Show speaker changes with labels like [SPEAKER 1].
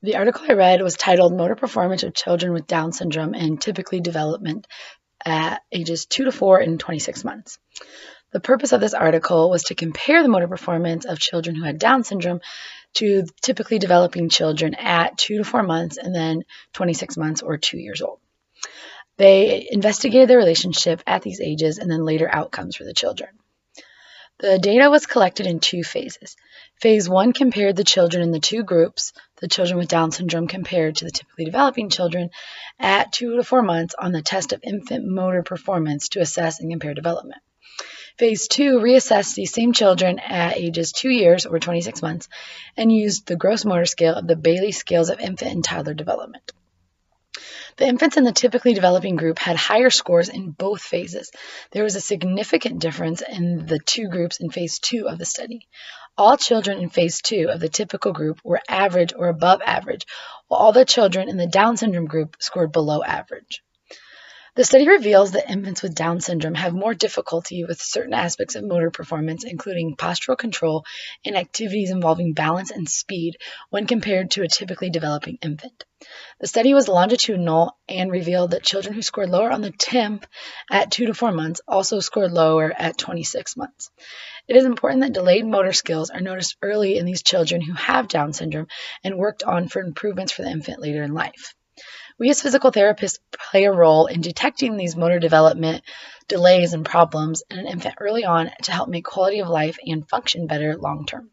[SPEAKER 1] The article I read was titled Motor Performance of Children with Down Syndrome and Typically Development at ages 2 to 4 and 26 months. The purpose of this article was to compare the motor performance of children who had Down syndrome to typically developing children at 2 to 4 months and then 26 months or 2 years old. They investigated the relationship at these ages and then later outcomes for the children. The data was collected in two phases. Phase 1 compared the children in the two groups, the children with Down syndrome compared to the typically developing children, at 2 to 4 months on the test of infant motor performance to assess and compare development. Phase 2 reassessed these same children at ages 2 years or 26 months and used the gross motor scale of the Bayley Scales of Infant and Toddler Development. The infants in the typically developing group had higher scores in both phases. There was a significant difference in the two groups in phase 2 of the study. All children in phase 2 of the typical group were average or above average, while all the children in the Down syndrome group scored below average. The study reveals that infants with Down syndrome have more difficulty with certain aspects of motor performance, including postural control and activities involving balance and speed when compared to a typically developing infant. The study was longitudinal and revealed that children who scored lower on the TIMP at 2 to 4 months also scored lower at 26 months. It is important that delayed motor skills are noticed early in these children who have Down syndrome and worked on for improvements for the infant later in life. We as physical therapists play a role in detecting these motor development delays and problems in an infant early on to help make quality of life and function better long term.